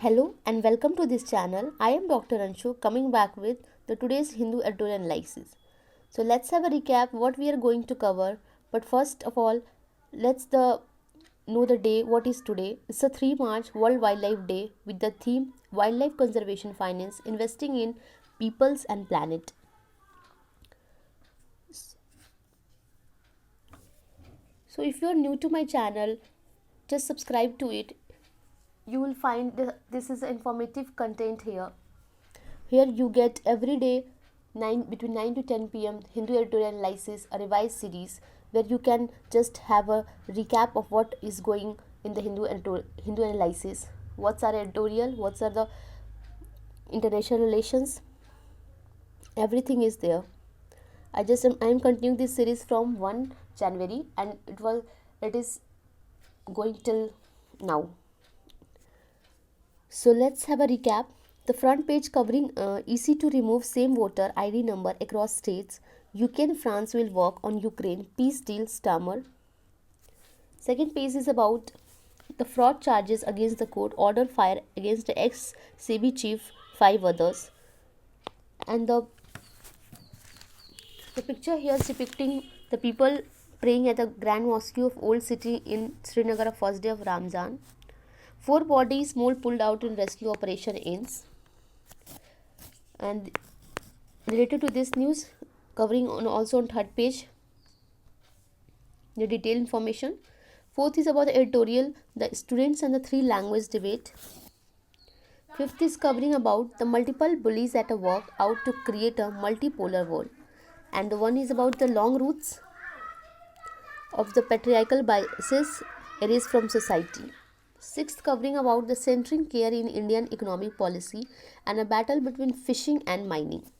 Hello and welcome to this channel. I am Dr. Anshu coming back with the today's Hindu editorial analysis. So let's have a recap what we are going to cover. But first of all, let's know the day. What is today? It's a 3 March World Wildlife Day with the theme Wildlife Conservation Finance Investing in Peoples and Planet. So if you are new to my channel, just subscribe to it. You will find this is informative content here. Here you get every day between 9 to 10 p.m. Hindu editorial analysis, a revised series where you can just have a recap of what is going in the Hindu analysis. What's our editorial? What's are the international relations? Everything is there. I am continuing this series from 1 January and it is going till now. So let's have a recap. The front page covering easy to remove same voter ID number across states. UK and France will work on Ukraine peace deal stammer. Second page is about the fraud charges against the court order fire against the ex-CB chief, 5 others. And the picture here is depicting the people praying at the Grand Mosque of Old City in Srinagar, first day of Ramzan. 4 bodies more pulled out in rescue operation ends. And related to this news, covering also on third page the detailed information. Fourth is about the editorial, the students and the 3 language debate. Fifth is covering about the multiple bullies at a work out to create a multipolar world. And the one is about the long roots of the patriarchal biases erased from society. Sixth, covering about the centering care in Indian economic policy and a battle between fishing and mining.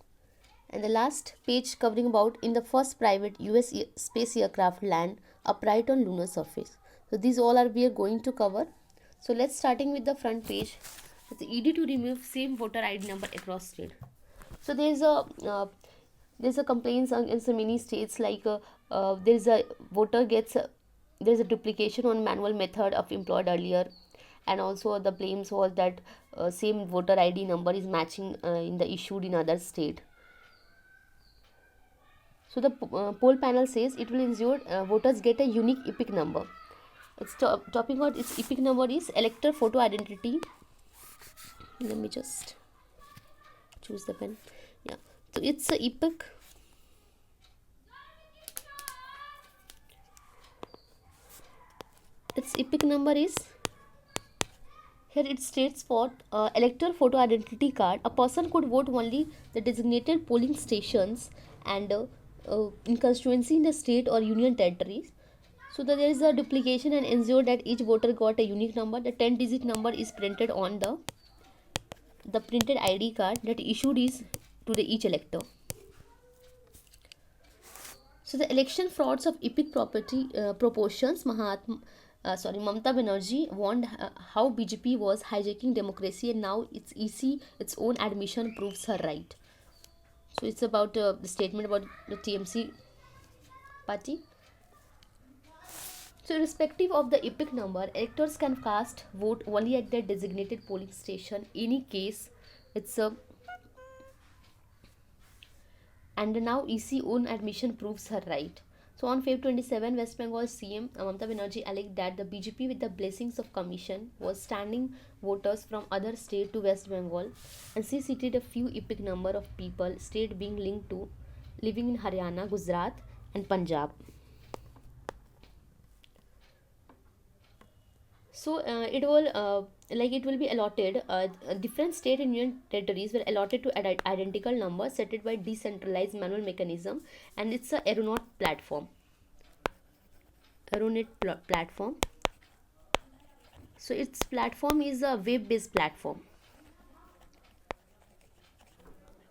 And the last page covering about in the first private US space aircraft land upright on lunar surface. So these all are we are going to cover. So let's starting with the front page. It's easy to remove same voter ID number across state. So there's a complaints against many states like there's a voter gets there's a duplication on manual method of employed earlier, and also the blames was that same voter ID number is matching in the issued in other state. So the poll panel says it will ensure voters get a unique epic number. It's talking about its epic number is elector photo identity. Let me just choose the pen. Yeah, so it's a epic. Its epic number is, here it states for elector photo identity card. A person could vote only the designated polling stations and in constituency in the state or union territories. So that there is a duplication and ensure that each voter got a unique number. The 10-digit number is printed on the printed ID card that issued is to the each elector. So the election frauds of epic proportions. Mamata Banerjee warned how BJP was hijacking democracy, and now its own admission proves her right. So it's about the statement about the TMC party. So irrespective of the epic number, electors can cast vote only at their designated polling station. Any case, it's a and now EC own admission proves her right. So on Feb 27, West Bengal CM Mamata Banerjee alleged that the BJP with the blessings of commission was standing voters from other state to West Bengal, and she cited a few epic number of people state being linked to living in Haryana, Gujarat and Punjab. So it will be allotted. Different state and union territories were allotted to identical numbers set by decentralized manual mechanism, and it's a Aeronaut platform. Platform. So its platform is a web-based platform.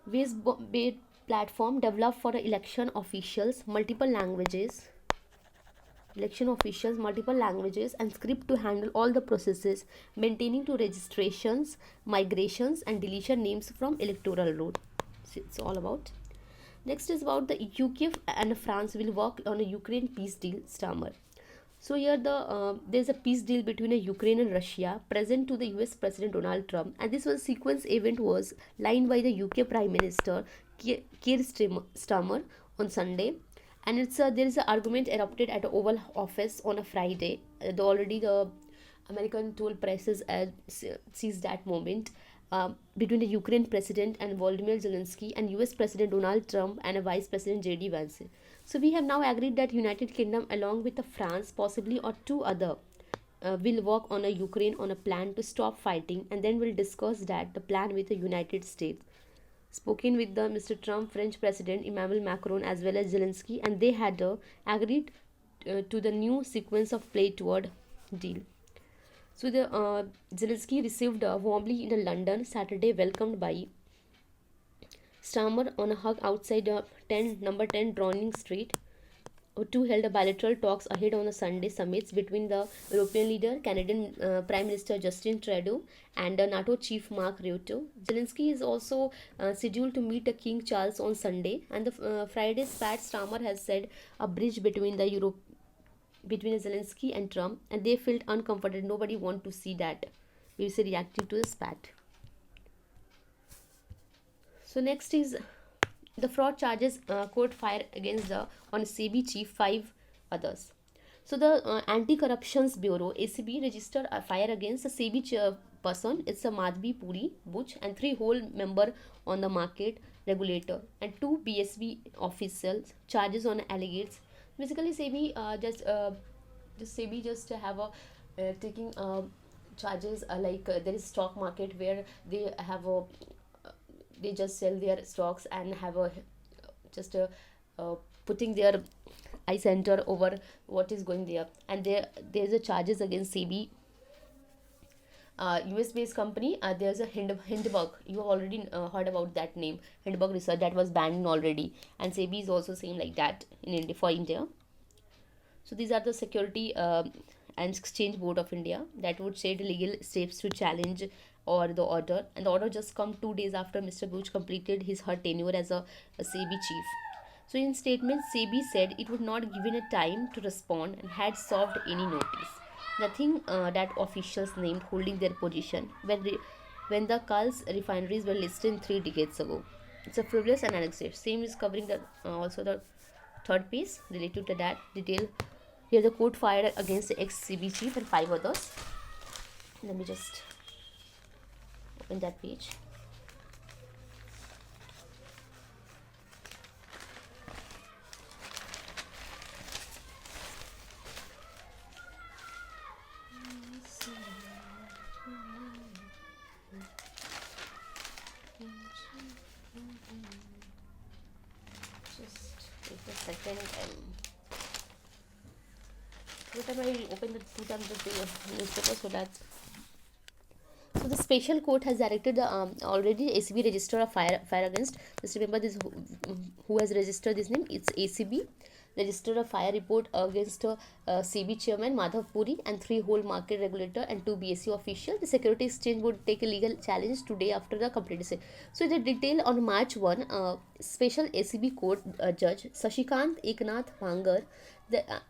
Web-based platform developed for election officials, multiple languages and script to handle all the processes, maintaining to registrations, migrations and deletion names from electoral roll. So it's all about. Next is about the UK and France will work on a Ukraine peace deal stammer. So here there's a peace deal between Ukraine and Russia present to the US President Donald Trump, and this was sequence event was lined by the UK Prime Minister Keir Starmer on Sunday, and there is an argument erupted at the Oval Office on a Friday. The American tool presses sees that moment between the Ukraine president and Volodymyr Zelensky and US President Donald Trump and a Vice President JD Vance. So we have now agreed that United Kingdom along with the France possibly or two other will work on a Ukraine on a plan to stop fighting, and then we'll discuss that the plan with the United States. Spoken with the Mr. Trump, French President Emmanuel Macron as well as Zelensky, and they had agreed to the new sequence of play toward deal. So the Zelensky received warmly in London Saturday, welcomed by Starmer on a hug outside number 10 Downing Street. Two held bilateral talks ahead on a Sunday summits between the European leader, Canadian Prime Minister Justin Trudeau, and NATO chief Mark Rutte. Zelensky is also scheduled to meet King Charles on Sunday, and the Friday's Pat Starmer has said a bridge between Zelensky and Trump, and they felt uncomfortable. Nobody want to see that. We will say reactive to the spat. So next is the fraud charges court fire against the on SEBI chief, five others. So the Anti-Corruptions Bureau (ACB) registered a fire against the SEBI chairperson. It's a Madhvi Puri Butch and three whole member on the market regulator and two BSB officials charges on allegates. Basically, SEBI SEBI just have a taking charges there is stock market where they have a they just sell their stocks and have a just putting their eye center over what is going there, and there's a charges against SEBI. US based company, there's a Hindenburg. You have already heard about that name, Hindenburg Research, that was banned already, and SEBI is also same like that in India for India. So these are the Security and Exchange Board of India that would take legal steps to challenge or the order, and the order just come 2 days after Mr. Bush completed her tenure as a SEBI chief. So in statement, SEBI said it would not given a time to respond and had served any notice. Nothing that officials named holding their position when the Carl's refineries were listed in 3 decades ago. It's a frivolous and annexed. Same is covering the also the third piece related to that detail. Here the court fired against the ex-SEBI chief and five others. Let me just open that page. Just wait a second. Every time I open the two times the newspaper, so the special court has directed the already ACB register a fire against. Just remember this who has registered this name. It's ACB registered a fire report against SEBI chairman Madhav Puri and three whole market regulator and two BSE officials. The Security Exchange would take a legal challenge today after the complete. So the detail on March 1, special ACB court judge Sashikant Eknath Bhangar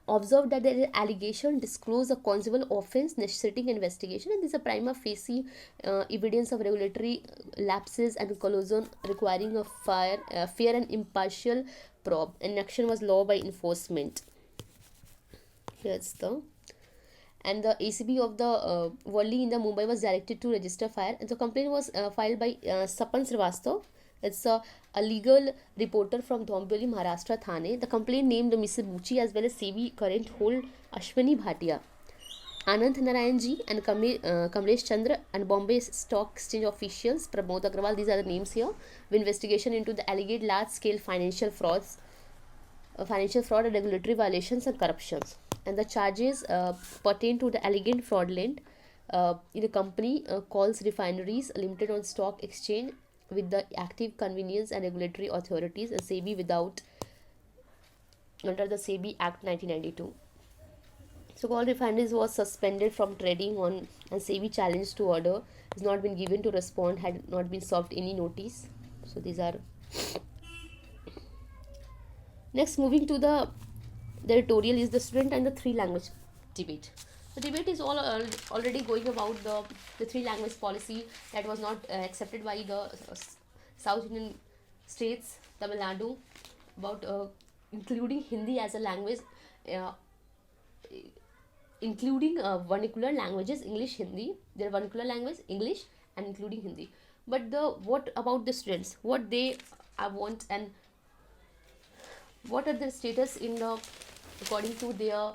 observed that the allegation disclose a conceivable offense necessitating investigation, and this is a prima facie evidence of regulatory lapses and collusion requiring a fair and impartial probe, and action was law by enforcement. Here's the and the ACB of the Worli in the Mumbai was directed to register fire, and the complaint was filed by Sapan Srivastav. It's a legal reporter from Dombivli, Maharashtra Thane. The complaint named Mr. Buchi as well as SEBI current hold Ashwini Bhatia, Anand Narayanji and Kamlesh Chandra and Bombay Stock Exchange officials Pramod Agrawal. These are the names here. The investigation into the alleged large-scale financial fraud and regulatory violations and corruptions. And the charges pertain to the alleged fraudulent in a company calls Refineries Limited on stock exchange with the active convenience and regulatory authorities and SEBI without under the SEBI Act 1992. So all refineries was suspended from trading on, and SEBI challenge to order has not been given to respond, had not been served any notice. So these are next moving to the editorial is the student and the three language. debate. The debate is all already going about the three language policy that was not accepted by the South Indian states, Tamil Nadu, about including Hindi as a language, uh, including vernacular languages, English, Hindi, their vernacular language English, and including Hindi. But the what about the students, what they want, and what are the status in the according to their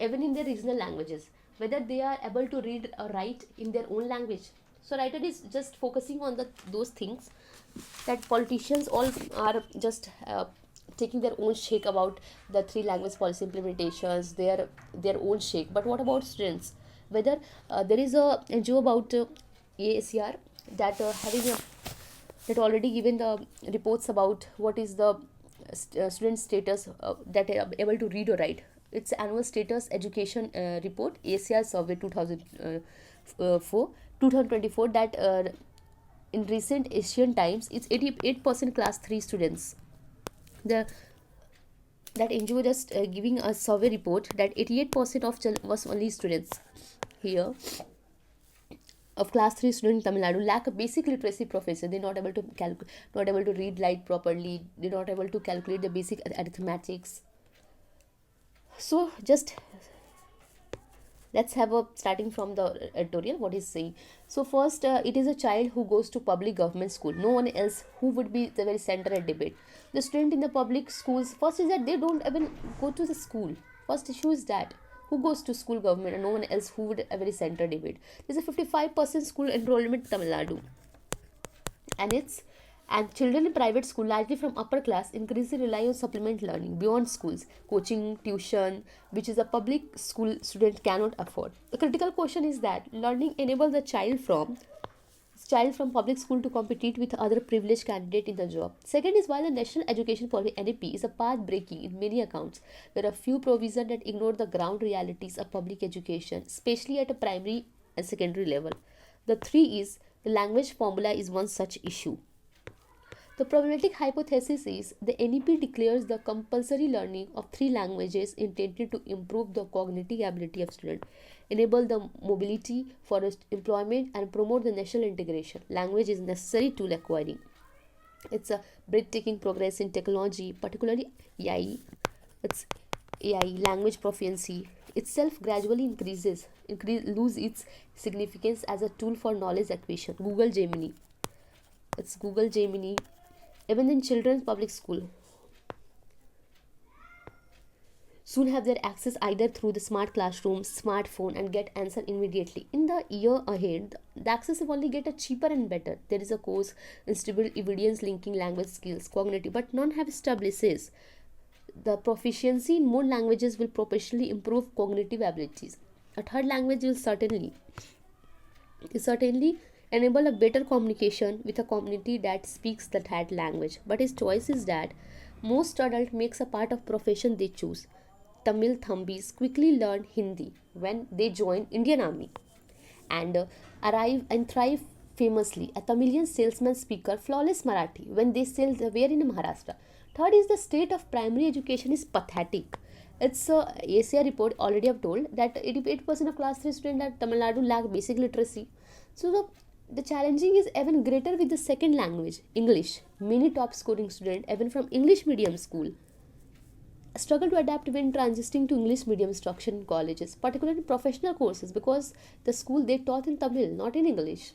even in their regional languages, whether they are able to read or write in their own language. So writer is just focusing on the those things that politicians all are just taking their own shake about the three language policy implementations, their own shake. But what about students, whether there is a NGO about AACR that having a that already given the reports about what is the student status that are able to read or write. It's annual status education report, ACR survey 2024 that in recent Asian times it's 88% class 3 students. The that NGO just giving a survey report that 88% of was only students here of class 3 student in Tamil Nadu lack a basic literacy professor. They're not able to not able to read, write properly. They're not able to calculate the basic arithmetics. So just let's have a starting from the editorial what is saying. So first, it is a child who goes to public government school, no one else who would be the very center of debate. The student in the public schools, first is that they don't even go to the school. First issue is that who goes to school government and no one else who would a very center debate. There's a 55% school enrollment in Tamil Nadu, and it's and children in private school, largely from upper class, increasingly rely on supplement learning beyond schools, coaching, tuition, which is a public school student cannot afford. The critical question is that learning enables the child from public school to compete with other privileged candidate in the job. Second is while the National Education Policy (NEP) is a path breaking in many accounts, there are few provisions that ignore the ground realities of public education, especially at a primary and secondary level. The three is the language formula is one such issue. The problematic hypothesis is the NEP declares the compulsory learning of three languages intended to improve the cognitive ability of students, enable the mobility for employment, and promote the national integration. Language is necessary tool acquiring. It's a breathtaking progress in technology, particularly AI. It's AI language proficiency itself gradually lose its significance as a tool for knowledge acquisition. Google Gemini even in children's public school soon have their access either through the smart classroom, smartphone, and get answer immediately. In the year ahead, the access will only get a cheaper and better. There is a course institute evidence linking language skills, cognitive, but none have establishes the proficiency in more languages will proportionally improve cognitive abilities. A third language will certainly enable a better communication with a community that speaks the that language. But his choice is that most adult makes a part of profession they choose. Tamil Thambis quickly learn Hindi when they join Indian Army and arrive and thrive famously. A Tamilian salesman speaker flawless Marathi when they sell the ware in Maharashtra. Third is the state of primary education is pathetic. It's a ACR report already have told that 88% of class 3 students at Tamil Nadu lack basic literacy. So the challenging is even greater with the second language, English. Many top scoring students, even from English medium school, struggle to adapt when transitioning to English medium instruction in colleges, particularly professional courses, because the school they taught in Tamil, not in English.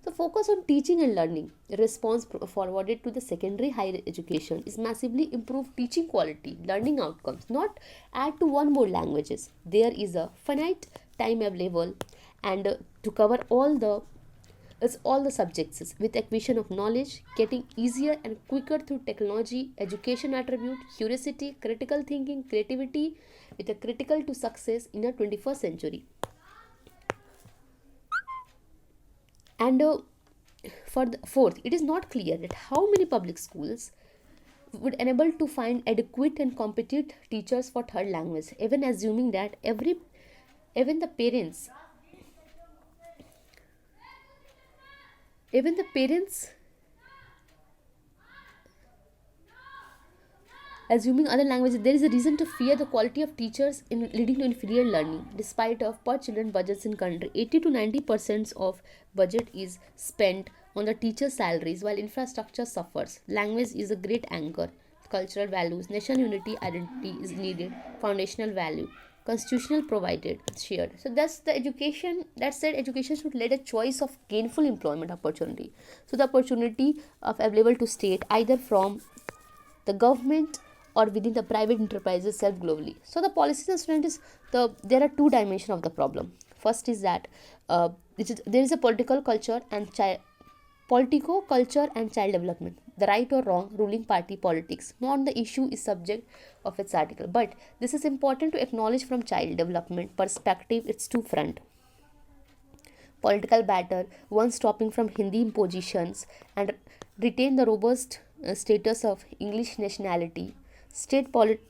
So focus on teaching and learning. Response forwarded to the secondary higher education is massively improve teaching quality, learning outcomes, not add to one more languages. There is a finite time available and to cover all the subjects with acquisition of knowledge getting easier and quicker through technology, education attribute, curiosity, critical thinking, creativity with a critical to success in a 21st century. And for the fourth, it is not clear that how many public schools would enable to find adequate and competent teachers for third language, even assuming that even the parents even the parents Assuming other languages, there is a reason to fear the quality of teachers in leading to inferior learning. Despite of per children budgets in country, 80 to 90% of budget is spent on the teachers' salaries, while infrastructure suffers. Language is a great anchor. Cultural values, national unity, identity is needed. Foundational value, constitutional provided, shared. So that's the education. That said, education should lead a choice of gainful employment opportunity. So the opportunity of available to state either from the government or within the private enterprises served globally. So the policies and student is there are two dimensions of the problem. First is that there is a political culture and child development. The right or wrong ruling party politics, not the issue is subject of its article. But this is important to acknowledge from child development perspective. It's two front political batter, one stopping from Hindi impositions and retain the robust status of English nationality. State polit-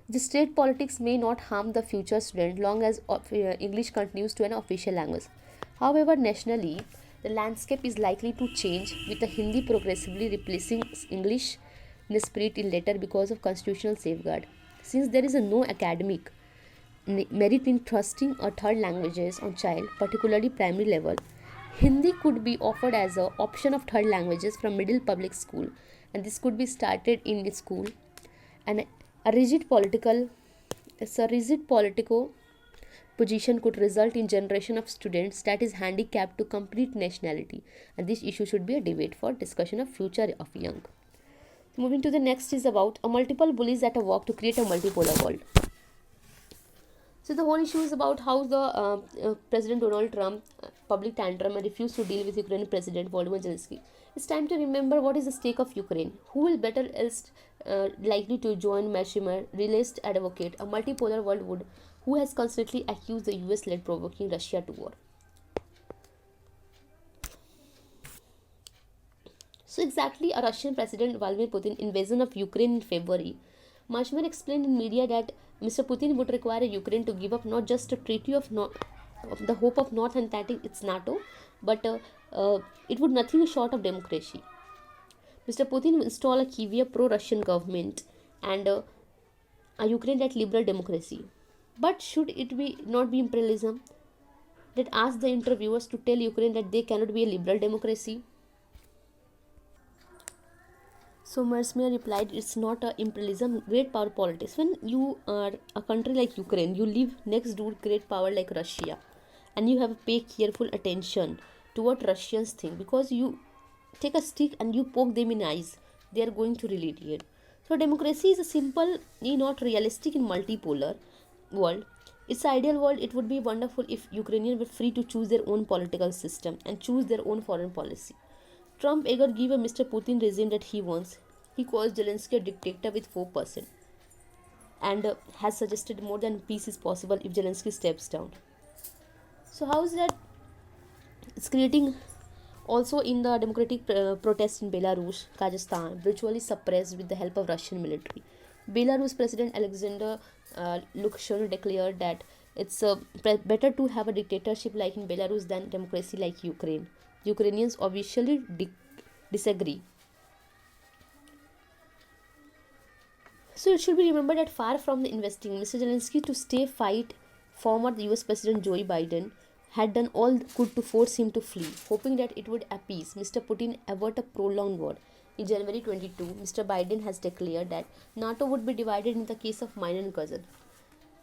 the state politics may not harm the future student long as English continues to an official language. However, nationally, the landscape is likely to change with the Hindi progressively replacing English in the spirit in later because of constitutional safeguard. Since there is a no academic merit in trusting a third languages on child, particularly primary level, Hindi could be offered as an option of third languages from middle public school, and this could be started in school. And a rigid political, it's a rigid political position could result in generation of students that is handicapped to complete nationality, and this issue should be a debate for discussion of future of young. Moving to the next is about a multiple bullies at a work to create a multipolar world. So the whole issue is about how the President Donald Trump public tantrum and refused to deal with Ukrainian President Volodymyr Zelensky. It's time to remember what is the stake of Ukraine. Who will better else likely to join Mashimar, realist advocate, a multipolar world would, who has constantly accused the US-led provoking Russia to war. So exactly, a Russian President Vladimir Putin invasion of Ukraine in February. Mashimar explained in media that Mr. Putin would require Ukraine to give up not just a treaty of the hope of North Atlantic, its NATO, but it would nothing short of democracy. Mr. Putin will install a Kiev pro-Russian government and a Ukraine that liberal democracy. But should it be not be imperialism? That asked the interviewers to tell Ukraine that they cannot be a liberal democracy. So Mersmere replied, it's not a imperialism, great power politics. When you are a country like Ukraine, you live next door great power like Russia, and you have to pay careful attention to what Russians think, because you take a stick and you poke them in eyes, they are going to retaliate. So democracy is a simple, not realistic in multipolar world. It's ideal world. It would be wonderful if Ukrainians were free to choose their own political system and choose their own foreign policy. Trump eager give a Mr. Putin regime that he wants. He calls Zelensky a dictator with 4% and has suggested more than peace is possible if Zelensky steps down. So how is that? It's creating also in the democratic protests in Belarus, Kazakhstan, virtually suppressed with the help of Russian military. Belarus President Alexander Lukashenko declared that it's better to have a dictatorship like in Belarus than democracy like Ukraine. Ukrainians obviously disagree. So it should be remembered that far from the investing, Mr. Zelensky to stay fight, former US President Joe Biden had done all could to force him to flee, hoping that it would appease Mr. Putin avert a prolonged war. In January 22, Mr. Biden has declared that NATO would be divided in the case of minor cousin,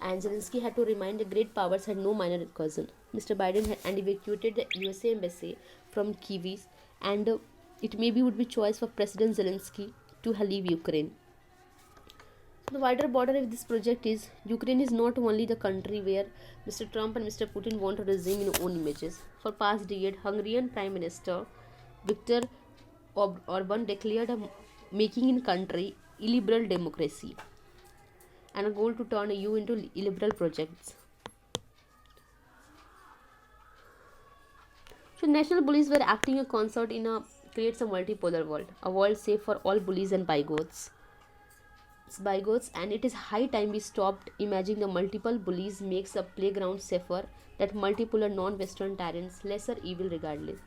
and Zelensky had to remind the great powers had no minor cousin. Mr. Biden had evacuated the USA embassy from Kyiv, and it maybe would be choice for President Zelensky to leave Ukraine. The wider border of this project is Ukraine is not only the country where Mr. Trump and Mr. Putin want to regime in own images. For past decade, Hungarian Prime Minister Viktor Orban declared a making in country illiberal democracy and a goal to turn EU into illiberal projects. So national bullies were acting a concert in a creates a multipolar world, a world safe for all bullies and bigots. And it is high time we stopped imagining the multiple bullies makes a playground safer, that multipolar non-Western tyrants lesser evil regardless.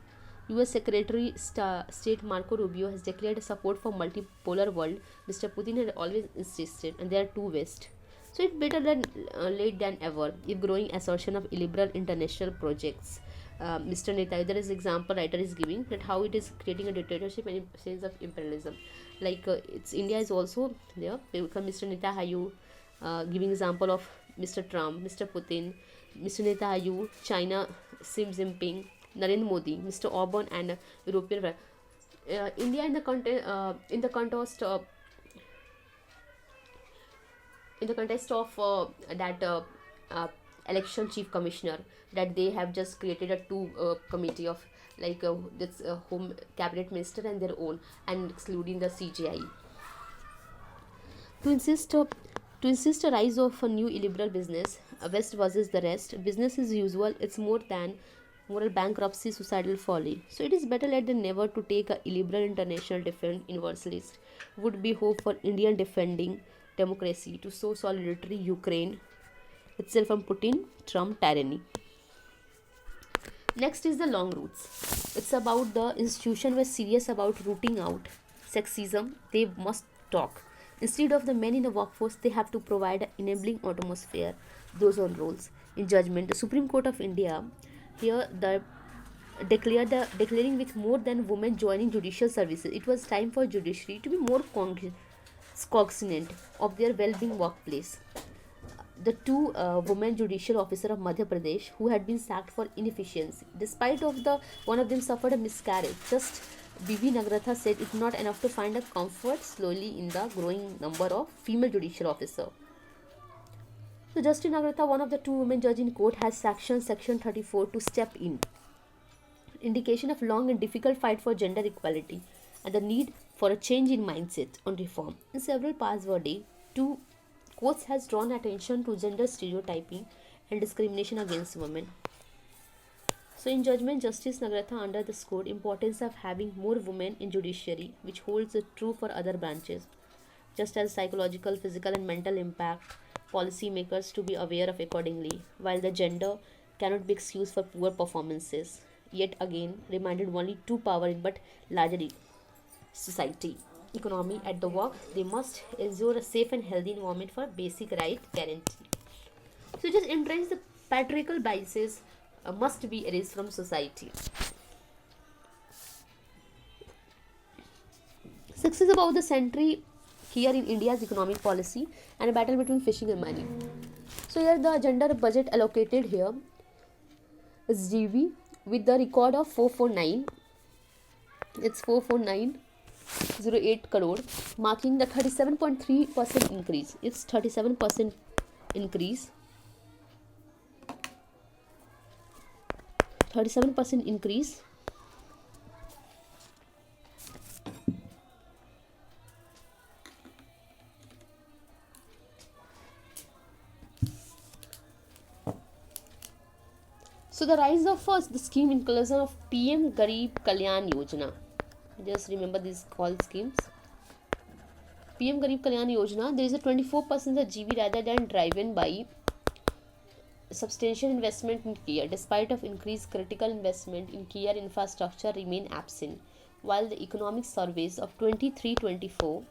US Secretary State Marco Rubio has declared support for multipolar world. Mr. Putin had always insisted, and there are two West. So it's better than late than ever. If growing assertion of illiberal international projects. Mr. Netanyahu, there is example writer is giving that how it is creating a dictatorship and sense of imperialism. Like it's India is also there. Because Mr. Netanyahu giving example of Mr. Trump, Mr. Putin, Mr. Netanyahu, China, Xi Jinping, Narendra Modi, Mr. Orban, and European. India in the context of that election chief commissioner, that they have just created a two committee of like this home cabinet minister and their own, and excluding the CGI to insist uh, to insist a rise of a new illiberal business, West versus the rest. Business as usual, it's more than moral bankruptcy, suicidal folly. So it is better late than never to take a illiberal international defense universalist. Would be hope for Indian defending democracy to show solidarity Ukraine itself from Putin, Trump tyranny. Next is the long roots. It's about the institution were serious about rooting out sexism. They must talk. Instead of the men in the workforce, they have to provide an enabling atmosphere. Those on roles. In judgment, the Supreme Court of India here declaring with more than women joining judicial services, it was time for judiciary to be more cognizant of their well-being workplace. The two women judicial officer of Madhya Pradesh who had been sacked for inefficiency, despite of the one of them suffered a miscarriage. Just Bibi Nagratha said it's not enough to find a comfort slowly in the growing number of female judicial officer. So Justice Nagratha, one of the two women judge in court, has sanctioned Section 34 to step in. Indication of long and difficult fight for gender equality and the need for a change in mindset on reform. In several past verdict, two courts has drawn attention to gender stereotyping and discrimination against women. So in judgment, Justice Nagratha under the scored importance of having more women in judiciary, which holds it true for other branches, just as psychological, physical and mental impact, policymakers to be aware of accordingly, while the gender cannot be excused for poor performances. Yet again, reminded only two power in but larger society. Economy at the work, they must ensure a safe and healthy environment for basic right guarantee. So just entrench the patriarchal biases must be erased from society. Success about the century here in India's economic policy and a battle between fishing and money. So here the gender budget allocated here is GB with the record of 449. It's 44908 crore, marking the 37.3% increase. It's 37% increase. 37% increase. So the rise of the scheme inclusion of PM Garib Kalyan Yojana. Just remember these call schemes. PM Garib Kalyan Yojana, there is a 24% of GB rather than driven by substantial investment in care. Despite of increased critical investment in care infrastructure remain absent, while the economic surveys of 23-24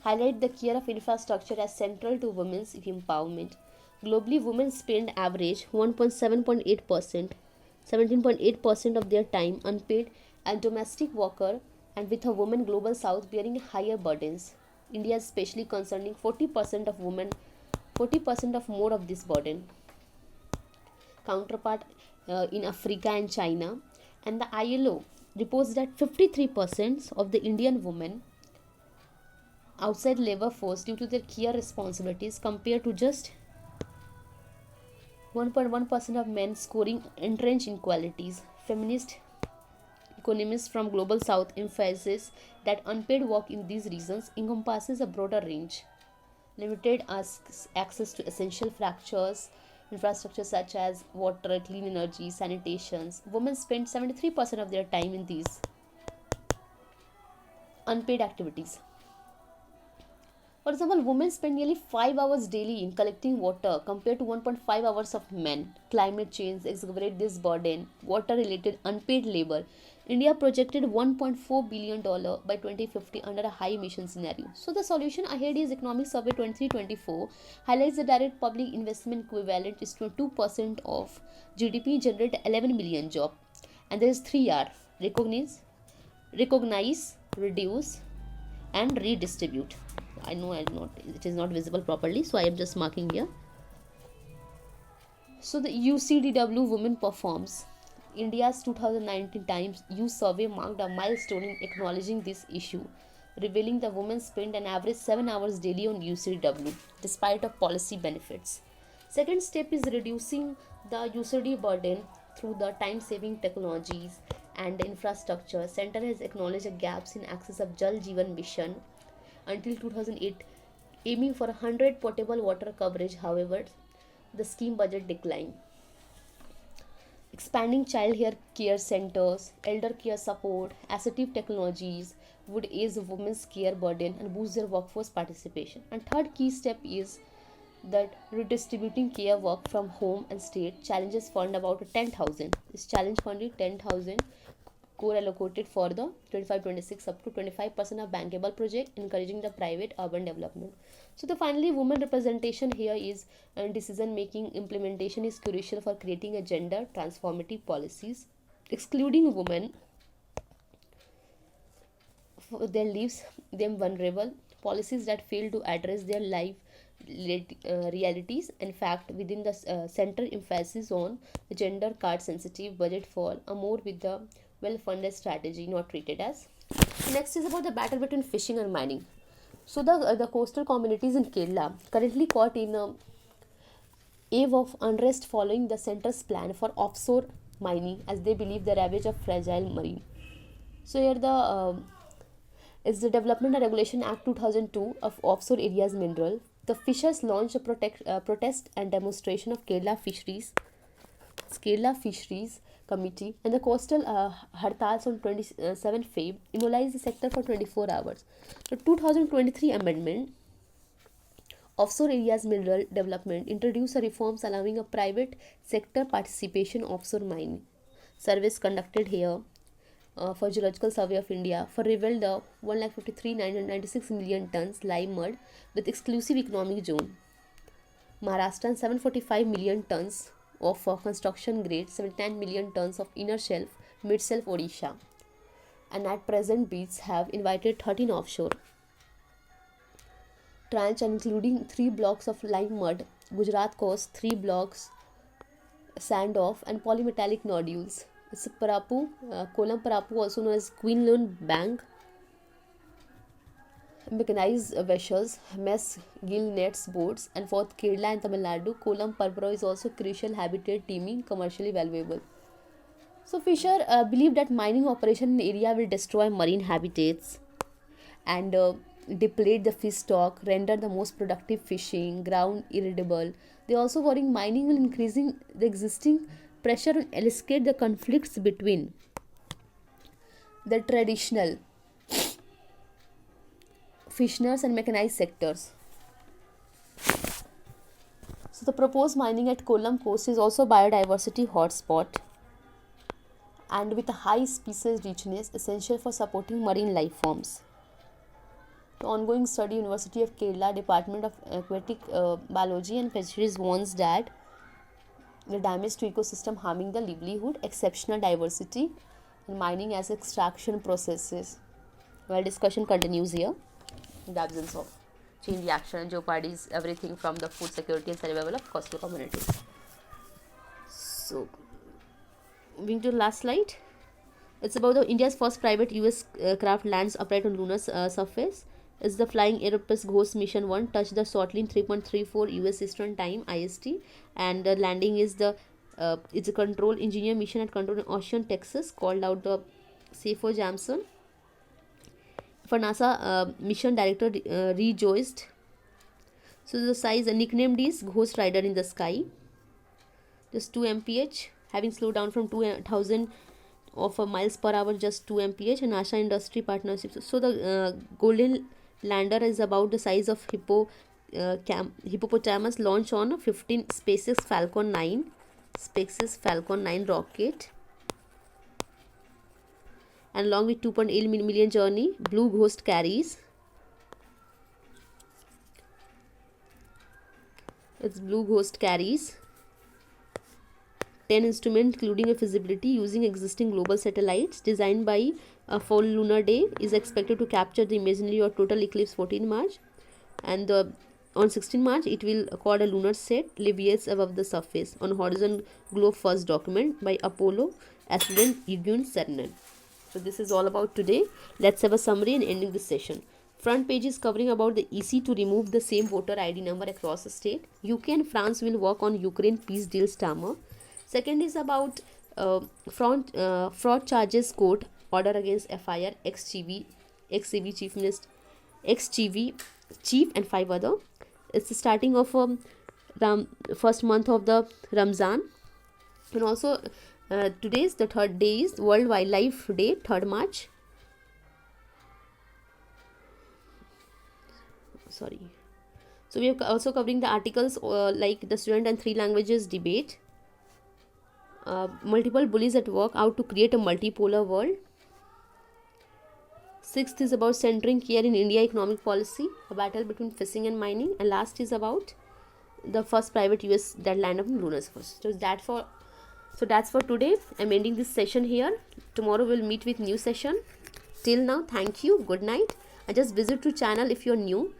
highlight the care of infrastructure as central to women's empowerment. Globally, women spend average 17.8% of their time unpaid as domestic worker, and with a woman global south bearing higher burdens. India is especially concerning 40% of women, 40% of more of this burden. Counterpart in Africa and China, and the ILO reports that 53% of the Indian women outside labor force due to their care responsibilities compared to just 1.1% of men scoring entrenched inequalities. Feminist economists from Global South emphasize that unpaid work in these regions encompasses a broader range. Limited access to essential infrastructure such as water, clean energy, sanitations. Women spend 73% of their time in these unpaid activities. For example, women spend nearly 5 hours daily in collecting water compared to 1.5 hours of men. Climate change exacerbates this burden. Water related unpaid labor. India projected $1.4 billion by 2050 under a high emission scenario. So, the solution ahead is Economic Survey 2324 highlights the direct public investment equivalent is to 2% of GDP generate 11 million jobs. And there is 3R: recognize, reduce, and redistribute. I know it is not visible properly, so I am just marking here. So the UCDW Women Performs, India's 2019 Times Youth Survey marked a milestone in acknowledging this issue, revealing that women spend an average 7 hours daily on UCDW despite of policy benefits. Second step is reducing the UCD burden through the time-saving technologies and infrastructure. Center has acknowledged the gaps in access of Jal Jeevan Mission until 2008, aiming for 100 potable water coverage. However, the scheme budget declined. Expanding child care centers, elder care support, assistive technologies would ease women's care burden and boost their workforce participation. And third key step is that redistributing care work from home and state challenges fund about 10,000. This challenge funded 10,000 core allocated for the 25-26 up to 25% of bankable project, encouraging the private urban development. So the finally women representation here is decision making implementation is crucial for creating a gender transformative policies. Excluding women their leaves them vulnerable. Policies that fail to address their life realities. In fact, within the center emphasis on gender card sensitive budget for a more with the well funded strategy not treated as. Next is about the battle between fishing and mining. So the coastal communities in Kerala currently caught in a wave of unrest following the center's plan for offshore mining, as they believe the ravage of fragile marine. So here is the Development and Regulation Act 2002 of offshore areas mineral. The fishers launched a protest and demonstration of Kerala Fisheries Committee, and the coastal hartals on 27 Feb immobilized the sector for 24 hours. The 2023 amendment Offshore Areas Mineral Development introduced reforms allowing a private sector participation offshore mining. Surveys conducted here for Geological Survey of India for revealed the 1,53,996 million tons live mud with exclusive economic zone. Maharashtra 745 million tons of construction grade, 79 million tons of inner shelf, mid shelf Odisha. And at present beats have invited 13 offshore tranche including 3 blocks of lime mud. Gujarat coast 3 blocks sand off and polymetallic nodules. It's Parapu, Kolam Parapu, also known as Queenloan Bank, mechanized vessels, mess, gill nets, boats, and for Kerala and Tamil Nadu, Kolam Parpro is also crucial habitat teeming, commercially valuable. So Fisher believed that mining operation in area will destroy marine habitats and deplete the fish stock, render the most productive fishing ground irritable. They also worry mining will increasing the existing pressure and escalate the conflicts between the traditional fisheries and mechanized sectors. So the proposed mining at Kollam coast is also biodiversity hotspot and with a high species richness essential for supporting marine life forms. The ongoing study, University of Kerala Department of Aquatic Biology and Fisheries warns that the damage to ecosystem harming the livelihood, exceptional diversity, and mining as extraction processes. While discussion continues here, in the absence of chain reaction, jeopardies everything from the food security and survival of coastal communities. So, moving to the last slide, it's about the India's first private US craft lands upright on lunar surface. It's the Flying Aerospatiale Ghost Mission 1 touched the shortly in 3.34 US Eastern Time IST, and the landing is the it's a control engineer mission at Control in Ocean, Texas, called out the Seyfo Jamson. For NASA mission director rejoiced. So the size nicknamed is Ghost Rider in the Sky. Just 2 mph, having slowed down from 2,000 of miles per hour, just 2 mph, and NASA industry partnerships. So the Golden lander is about the size of hippopotamus, launch on 15 SpaceX Falcon 9 rocket, and along with 2.8 million journey, Blue Ghost carries. Blue Ghost carries 10 instruments including a feasibility using existing global satellites designed by a full lunar day, is expected to capture the imaginary or total eclipse 14 March, and on 16 March it will accord a lunar set leviates above the surface on horizon globe, first document by Apollo astronaut Eugene Cernan. So this is all about today. Let's have a summary and ending this session. Front page is covering about the EC to remove the same voter ID number across the state. UK and France will work on Ukraine peace deal stammer. Second is about fraud charges court order against FIR, ex-CV chief minister, ex-CV chief and 5 other. It's the starting of first month of the Ramzan, and also today's the third day is World Wildlife Day, 3rd March. Sorry. So we are also covering the articles like the student and 3 languages debate, multiple bullies at work, how to create a multipolar world. 6th is about centering care in India economic policy, a battle between fishing and mining, and last is about the first private US that landed on lunar surface. So that's for today. I'm ending this session here. Tomorrow we'll meet with new session. Till now, thank you, good night, and just visit to channel if you're new.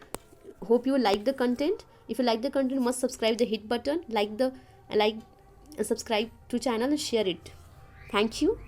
Hope you like the content. If you like the content, you must subscribe the hit button, like subscribe to channel and share it. Thank you.